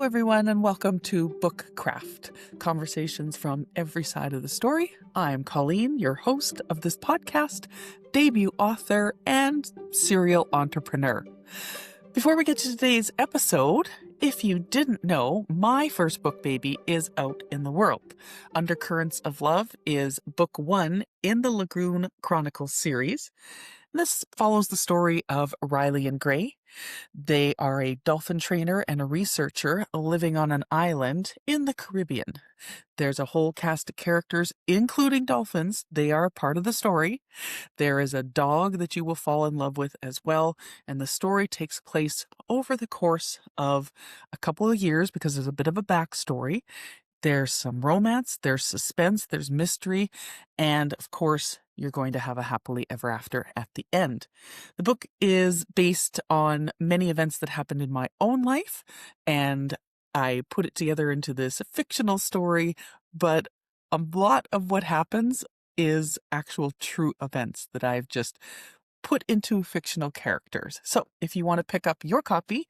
Hello, everyone, and welcome to Bookcraft, conversations from every side of the story. I'm Colleen, your host of this podcast, debut author, and serial entrepreneur. Before we get to today's episode, if you didn't know, my first book baby is out in the world. Undercurrents of Love is book 1 in the Lagoon Chronicles series. This follows the story of Riley and Gray. They are a dolphin trainer and a researcher living on an island in the Caribbean. There's a whole cast of characters, including dolphins. They are a part of the story. There is a dog that you will fall in love with as well, and the story takes place over the course of a couple of years because there's a bit of a backstory. There's some romance, there's suspense, there's mystery, and of course, you're going to have a happily ever after at the end. The book is based on many events that happened in my own life, and I put it together into this fictional story, but a lot of what happens is actual true events that I've just put into fictional characters. So if you want to pick up your copy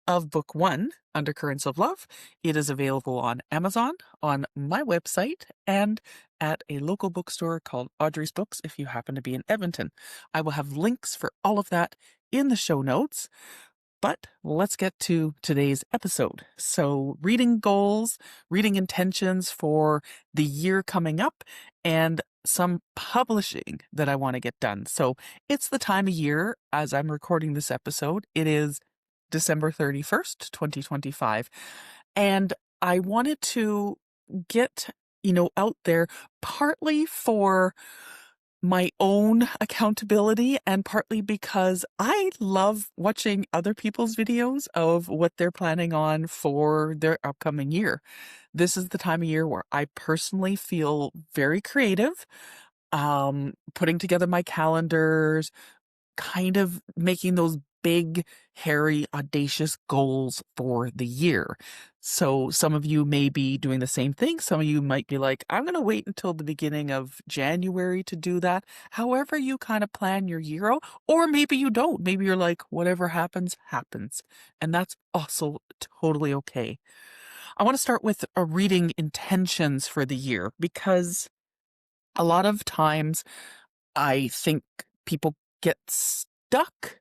of book 1, Undercurrents of Love, it is available on Amazon, on my website, and at a local bookstore called Audrey's Books if you happen to be in Edmonton. I will have links for all of that in the show notes. But let's get to today's episode. So, reading goals, reading intentions for the year coming up, and some publishing that I want to get done. So, it's the time of year as I'm recording this episode. It is December 31st, 2025. And I wanted to get, out there partly for my own accountability and partly because I love watching other people's videos of what they're planning on for their upcoming year. This is the time of year where I personally feel very creative, putting together my calendars, kind of making those big, hairy, audacious goals for the year. So some of you may be doing the same thing. Some of you might be like, I'm going to wait until the beginning of January to do that. However you kind of plan your year out, or maybe you don't. Maybe you're like, whatever happens, happens. And that's also totally okay. I want to start with reading intentions for the year because a lot of times I think people get stuck,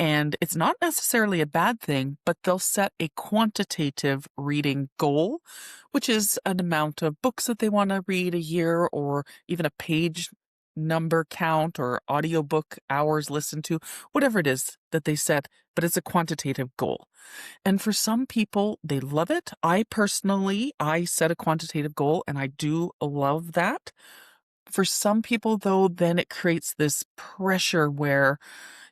and it's not necessarily a bad thing, but they'll set a quantitative reading goal, which is an amount of books that they want to read a year, or even a page number count or audiobook hours listened to, whatever it is that they set, but it's a quantitative goal. And for some people, they love it. I set a quantitative goal, and I do love that. For some people, though, then it creates this pressure where,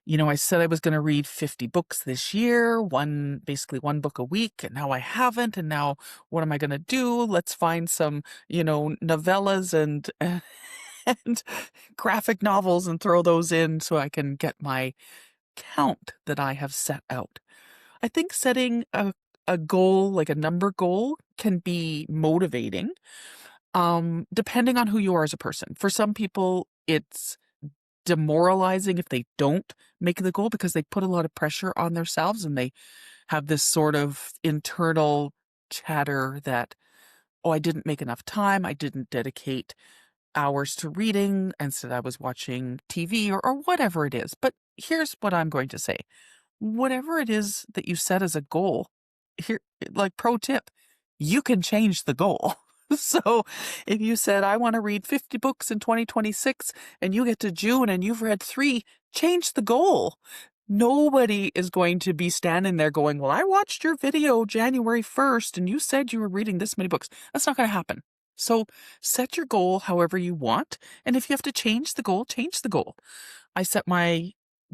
I said I was going to read 50 books this year, basically one book a week, and now I haven't. And now what am I going to do? Let's find some, novellas and and graphic novels and throw those in so I can get my count that I have set out. I think setting a goal, like a number goal, can be motivating, depending on who you are as a person. For some people, it's demoralizing if they don't make the goal because they put a lot of pressure on themselves and they have this sort of internal chatter that, oh, I didn't make enough time. I didn't dedicate hours to reading. Instead, I was watching TV or whatever it is. But here's what I'm going to say. Whatever it is that you set as a goal, here, like pro tip, you can change the goal. So if you said, I want to read 50 books in 2026, and you get to June and you've read 3, change the goal. Nobody is going to be standing there going, well, I watched your video January 1st and you said you were reading this many books. That's not going to happen. So set your goal however you want. And if you have to change the goal, change the goal. I set my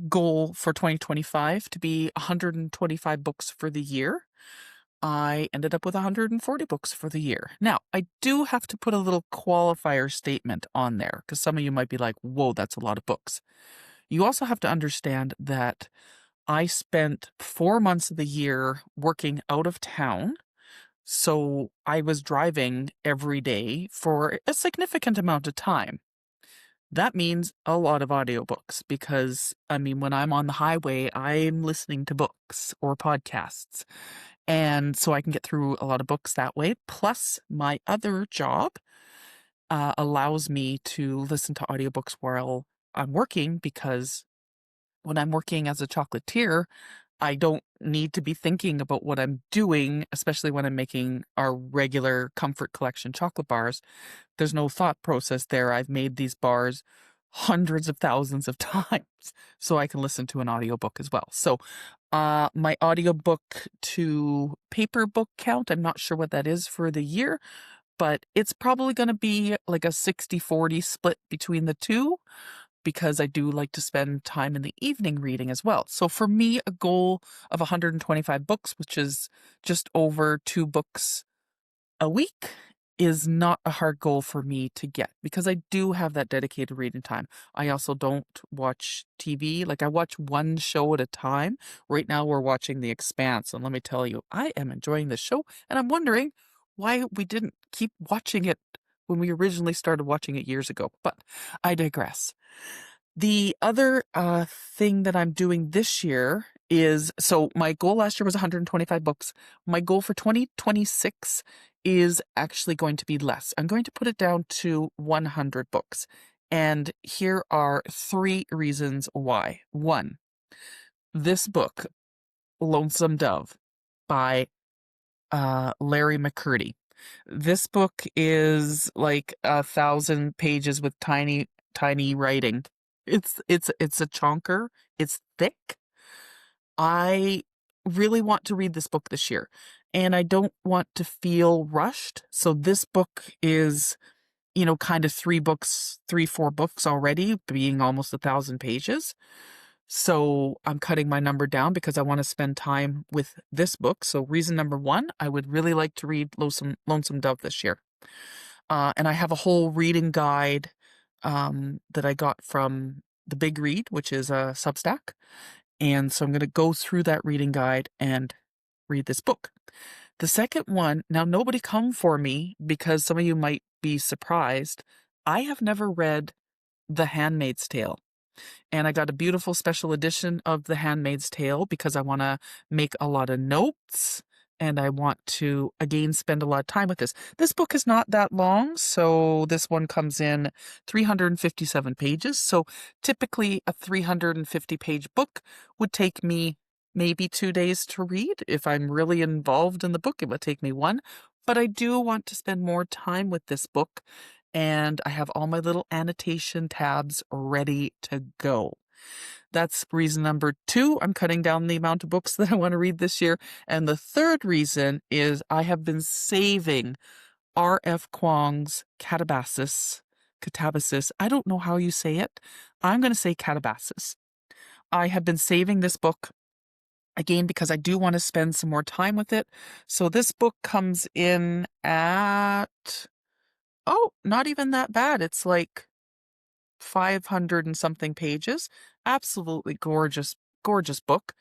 goal for 2025 to be 125 books for the year. I ended up with 140 books for the year. Now, I do have to put a little qualifier statement on there because some of you might be like, whoa, that's a lot of books. You also have to understand that I spent 4 months of the year working out of town. So I was driving every day for a significant amount of time. That means a lot of audiobooks because, when I'm on the highway, I'm listening to books or podcasts. And so I can get through a lot of books that way. Plus, my other job allows me to listen to audiobooks while I'm working, because when I'm working as a chocolatier, I don't need to be thinking about what I'm doing, especially when I'm making our regular Comfort Collection chocolate bars. There's no thought process there. I've made these bars hundreds of thousands of times, so I can listen to an audiobook as well. So my audiobook to paper book count, I'm not sure what that is for the year, but it's probably going to be like a 60-40 split between the two, because I do like to spend time in the evening reading as well. So for me, a goal of 125 books, which is just over 2 books a week, is not a hard goal for me to get, because I do have that dedicated reading time. I also don't watch TV. Like, I watch one show at a time. Right now we're watching The Expanse, and let me tell you, I am enjoying this show, and I'm wondering why we didn't keep watching it when we originally started watching it years ago. But I digress. The other thing that I'm doing this year is, so my goal last year was 125 books. My goal for 2026 is actually going to be less. I'm going to put it down to 100 books. And here are 3 reasons why. 1, this book, Lonesome Dove, by Larry McCurdy. This book is like 1,000 pages with tiny writing. It's a chonker. It's thick. I really want to read this book this year, and I don't want to feel rushed. So this book is, kind of 3, 4 books already, being almost 1,000 pages. So I'm cutting my number down because I want to spend time with this book. So reason number 1, I would really like to read Lonesome Dove this year. And I have a whole reading guide that I got from The Big Read, which is a Substack. And so I'm going to go through that reading guide and read this book. The second one, now nobody come for me, because some of you might be surprised. I have never read The Handmaid's Tale. And I got a beautiful special edition of The Handmaid's Tale because I want to make a lot of notes, and I want to, again, spend a lot of time with this. This book is not that long, so this one comes in 357 pages. So typically a 350-page book would take me maybe 2 days to read. If I'm really involved in the book, it would take me 1. But I do want to spend more time with this book, and I have all my little annotation tabs ready to go. That's reason number 2. I'm cutting down the amount of books that I want to read this year. And the third reason is I have been saving R.F. Kuang's Catabasis. I don't know how you say it. I'm going to say Catabasis. I have been saving this book, again, because I do want to spend some more time with it. So this book comes in at, not even that bad. It's like 500 and something pages. Absolutely gorgeous, gorgeous book.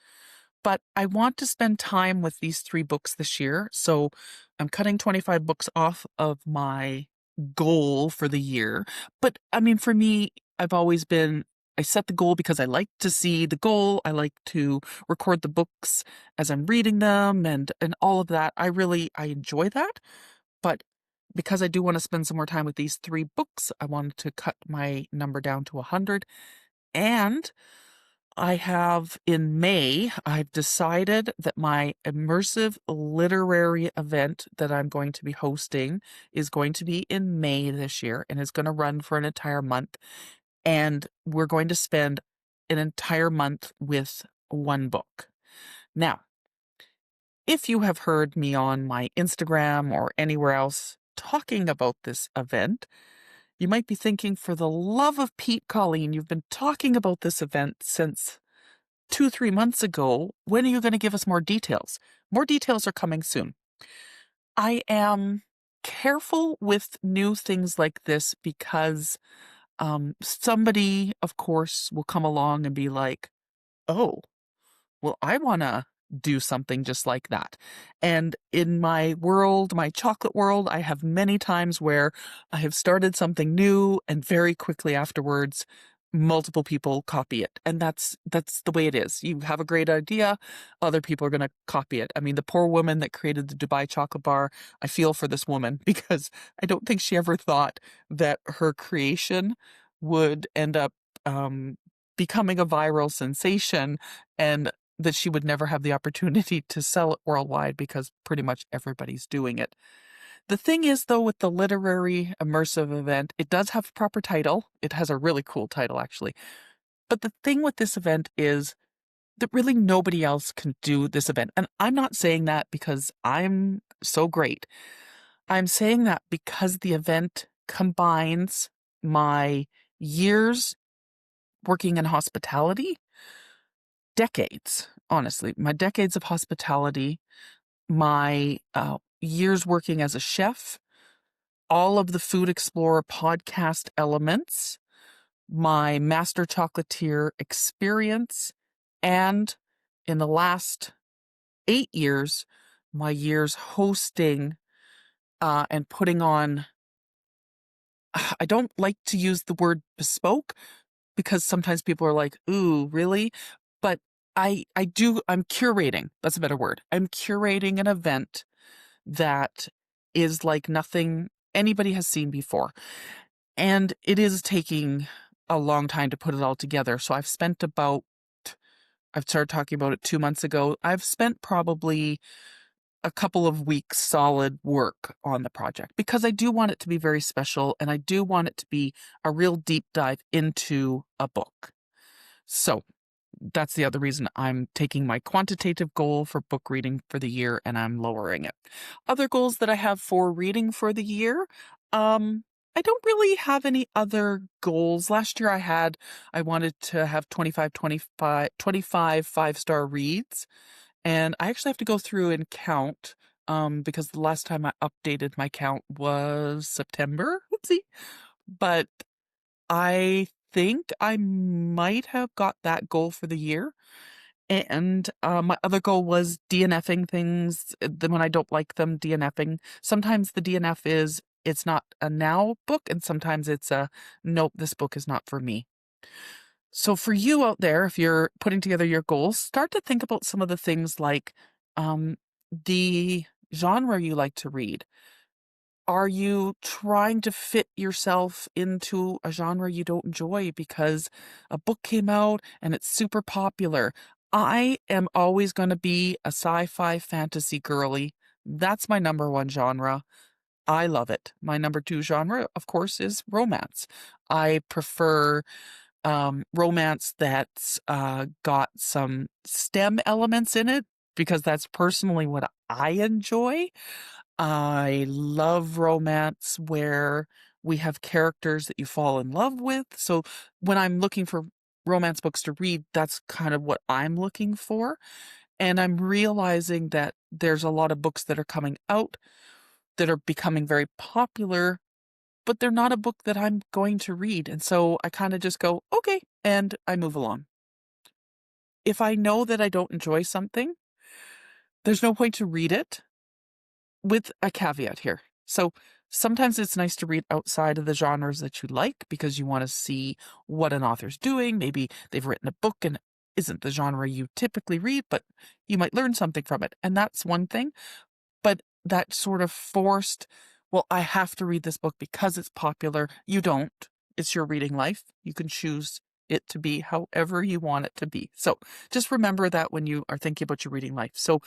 But I want to spend time with these 3 books this year. So I'm cutting 25 books off of my goal for the year. But I mean, for me, I set the goal because I like to see the goal. I like to record the books as I'm reading them and all of that. I enjoy that. But because I do want to spend some more time with these 3 books, I wanted to cut my number down to 100. And in May, I've decided that my immersive literary event that I'm going to be hosting is going to be in May this year, and it's going to run for an entire month. And we're going to spend an entire month with 1 book. Now, if you have heard me on my Instagram or anywhere else talking about this event, you might be thinking, for the love of Pete, Colleen, you've been talking about this event since 2-3 months ago. When are you going to give us more details? More details are coming soon. I am careful with new things like this because somebody, of course, will come along and be like, oh, well, I want to do something just like that. And in my world, my chocolate world, I have many times where I have started something new and very quickly afterwards, multiple people copy it. And that's the way it is. You have a great idea, other people are going to copy it. I mean, the poor woman that created the Dubai chocolate bar, I feel for this woman because I don't think she ever thought that her creation would end up becoming a viral sensation, and that she would never have the opportunity to sell it worldwide because pretty much everybody's doing it. The thing is, though, with the literary immersive event, it does have a proper title. It has a really cool title, actually. But the thing with this event is that really nobody else can do this event. And I'm not saying that because I'm so great. I'm saying that because the event combines my years working in hospitality, decades, honestly, my decades of hospitality, my years working as a chef, all of the Food Explorer podcast elements, my master chocolatier experience, and in the last 8 years, my years hosting and putting on. I don't like to use the word bespoke because sometimes people are like, ooh, really? But I'm curating. That's a better word. I'm curating an event that is like nothing anybody has seen before. And it is taking a long time to put it all together. So I've started talking about it 2 months ago. I've spent probably a couple of weeks solid work on the project because I do want it to be very special and I do want it to be a real deep dive into a book. So that's the other reason I'm taking my quantitative goal for book reading for the year and I'm lowering it. Other goals that I have for reading for the year, I don't really have any other goals. Last year I wanted to have 25 5-star reads. And I actually have to go through and count because the last time I updated my count was September. Oopsie. But I think I might have got that goal for the year. And my other goal was DNFing things. Then when I don't like them, DNFing. Sometimes the DNF is it's not a now book, and sometimes it's a nope, this book is not for me. So for you out there, if you're putting together your goals, start to think about some of the things like the genre you like to read. Are you trying to fit yourself into a genre you don't enjoy because a book came out and it's super popular? I am always going to be a sci-fi fantasy girly. That's my number one genre. I love it. My number two genre, of course, is romance. I prefer romance that's got some STEM elements in it because that's personally what I enjoy. I love romance where we have characters that you fall in love with. So when I'm looking for romance books to read, that's kind of what I'm looking for. And I'm realizing that there's a lot of books that are coming out that are becoming very popular, but they're not a book that I'm going to read. And so I kind of just go, okay, and I move along. If I know that I don't enjoy something, there's no point to read it, with a caveat here. So sometimes it's nice to read outside of the genres that you like because you want to see what an author's doing. Maybe they've written a book and isn't the genre you typically read, but you might learn something from it. And that's one thing. But that sort of forced, well, I have to read this book because it's popular. You don't. It's your reading life. You can choose it to be however you want it to be. So just remember that when you are thinking about your reading life. So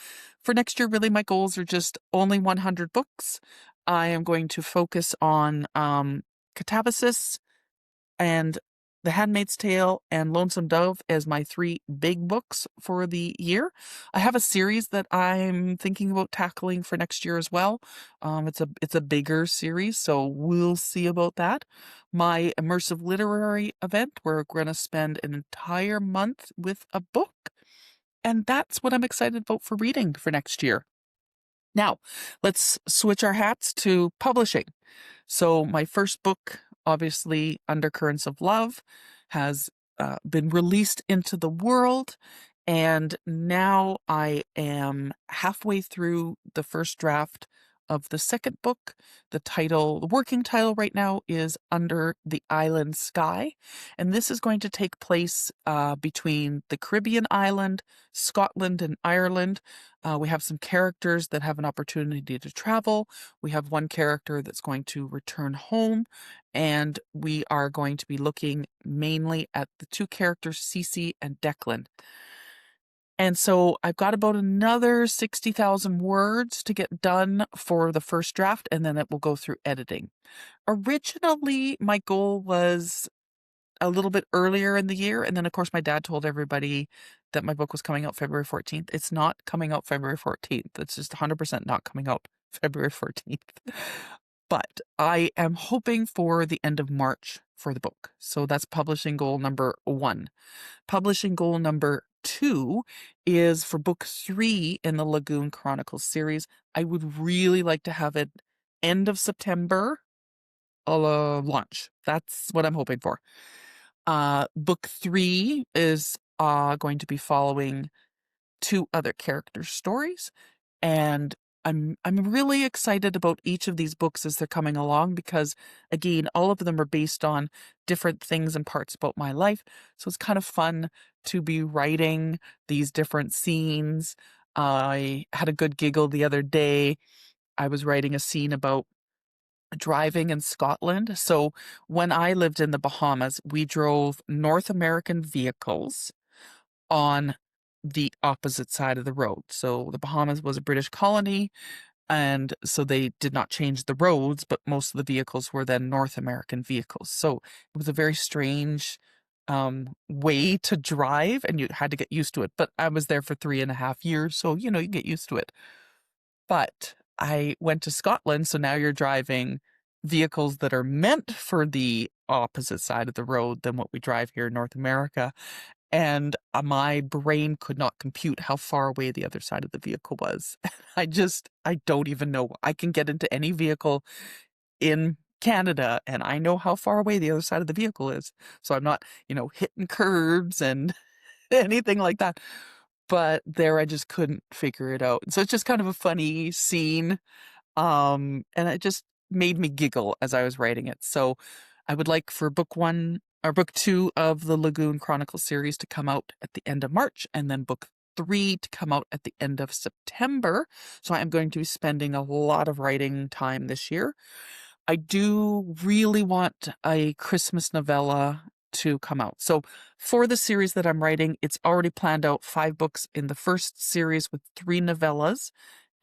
for next year, really, my goals are just only 100 books. I am going to focus on Catabasis and The Handmaid's Tale and Lonesome Dove as my 3 big books for the year. I have a series that I'm thinking about tackling for next year as well. It's a bigger series, so we'll see about that. My immersive literary event, we're going to spend an entire month with a book, and that's what I'm excited about for reading for next year. Now, let's switch our hats to publishing. So my first book, obviously, Undercurrents of Love, has been released into the world. And now I am halfway through the first draft of the second book. The working title right now is Under the Island Sky. And this is going to take place between the Caribbean island, Scotland, and Ireland. We have some characters that have an opportunity to travel. We have one character that's going to return home. And we are going to be looking mainly at the two characters, Cece and Declan. And so I've got about another 60,000 words to get done for the first draft, and then it will go through editing. Originally, my goal was a little bit earlier in the year, and then, of course, my dad told everybody that my book was coming out February 14th. It's not coming out February 14th. It's just 100% not coming out February 14th. But I am hoping for the end of March for the book. So that's publishing goal number 1. Publishing goal number 2 is for book 3 in the Lagoon Chronicles series. I would really like to have it end of September launch. That's what I'm hoping for. Book 3 is going to be following 2 other character stories, and I'm really excited about each of these books as they're coming along because, again, all of them are based on different things and parts about my life. So it's kind of fun to be writing these different scenes. I had a good giggle the other day. I was writing a scene about driving in Scotland. So when I lived in the Bahamas, we drove North American vehicles on the opposite side of the road. So the Bahamas was a British colony, and so they did not change the roads, but most of the vehicles were then North American vehicles. So it was a very strange way to drive, and you had to get used to it. But I was there for 3.5 years, so you get used to it. But I went to Scotland, so now you're driving vehicles that are meant for the opposite side of the road than what we drive here in North America. And my brain could not compute how far away the other side of the vehicle was. I don't even know. I can get into any vehicle in Canada and I know how far away the other side of the vehicle is. So I'm not, hitting curbs and anything like that. But there I just couldn't figure it out. So it's just kind of a funny scene. And it just made me giggle as I was writing it. So I would like for book 2 of the Lagoon Chronicles series to come out at the end of March, and then book 3 to come out at the end of September. So I'm going to be spending a lot of writing time this year. I do really want a Christmas novella to come out. So for the series that I'm writing, it's already planned out 5 books in the first series with 3 novellas.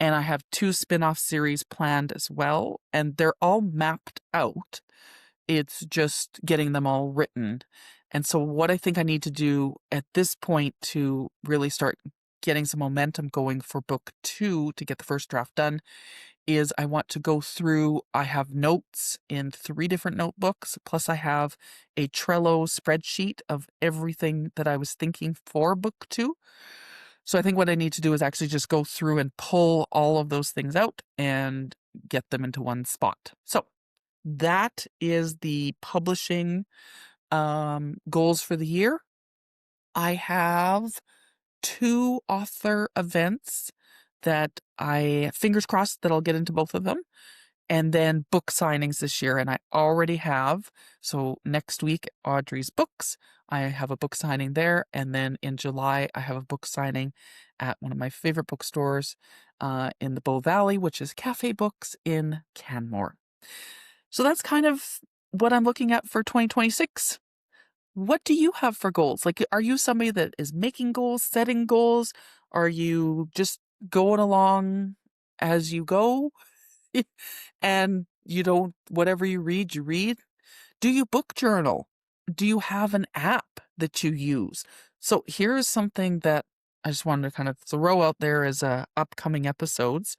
And I have 2 spin-off series planned as well. And they're all mapped out. It's just getting them all written. And so what I think I need to do at this point to really start getting some momentum going for book 2 to get the first draft done is I want to go through. I have notes in 3 different notebooks, plus I have a Trello spreadsheet of everything that I was thinking for book 2. So I think what I need to do is actually just go through and pull all of those things out and get them into one spot. So that is the publishing goals for the year. I have 2 author events that fingers crossed that I'll get into both of them. And then book signings this year. And I already have. So next week, Audrey's Books, I have a book signing there. And then in July, I have a book signing at one of my favorite bookstores in the Bow Valley, which is Cafe Books in Canmore. So that's kind of what I'm looking at for 2026. What do you have for goals? Like, are you somebody that is making goals, setting goals? Are you just going along as you go? And whatever you read, you read? Do you book journal? Do you have an app that you use? So here's something that I just wanted to kind of throw out there as upcoming episodes.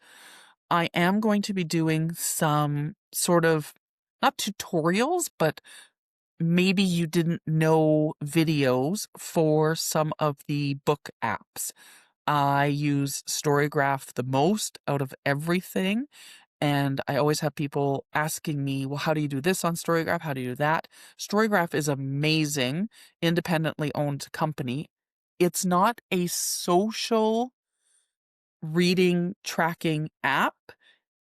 I am going to be doing some sort of, not tutorials, but maybe you didn't know videos for some of the book apps. I use Storygraph the most out of everything. And I always have people asking me, well, how do you do this on Storygraph? How do you do that? Storygraph is amazing, independently owned company. It's not a social reading tracking app.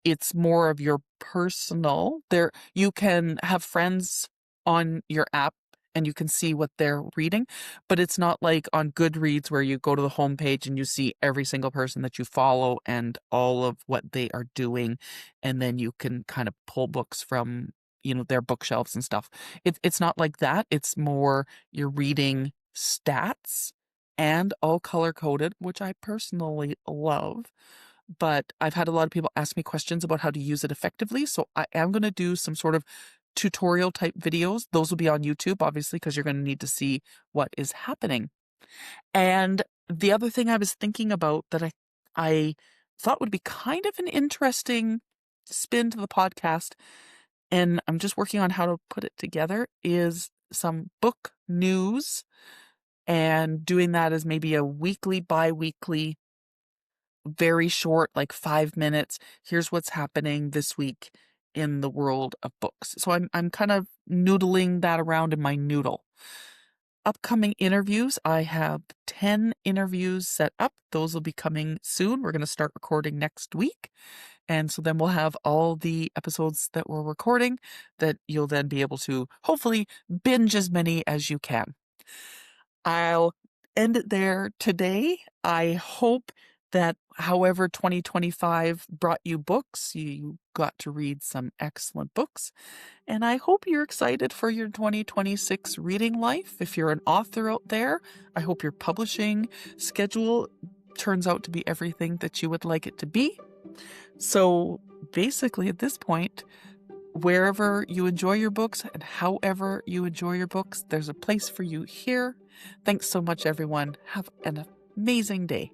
it's more of your personal. There, you can have friends on your app and you can see what they're reading, but it's not like on Goodreads where you go to the homepage and you see every single person that you follow and all of what they are doing, and then you can kind of pull books from, their bookshelves and stuff. It's not like that. It's more you're reading stats and all color coded, which I personally love. But I've had a lot of people ask me questions about how to use it effectively. So I am going to do some sort of tutorial type videos. Those will be on YouTube, obviously, because you're going to need to see what is happening. And the other thing I was thinking about that I thought would be kind of an interesting spin to the podcast, and I'm just working on how to put it together, is some book news, and doing that as maybe a weekly, bi-weekly, very short, like 5 minutes. Here's what's happening this week in the world of books. So I'm kind of noodling that around in my noodle. Upcoming interviews, I have 10 interviews set up. Those will be coming soon. We're going to start recording next week. And so then we'll have all the episodes that we're recording that you'll then be able to hopefully binge as many as you can. I'll end it there today. I hope that however 2025 brought you books, you got to read some excellent books. And I hope you're excited for your 2026 reading life. If you're an author out there, I hope your publishing schedule turns out to be everything that you would like it to be. So basically at this point, wherever you enjoy your books and however you enjoy your books, there's a place for you here. Thanks so much, everyone. Have an amazing day.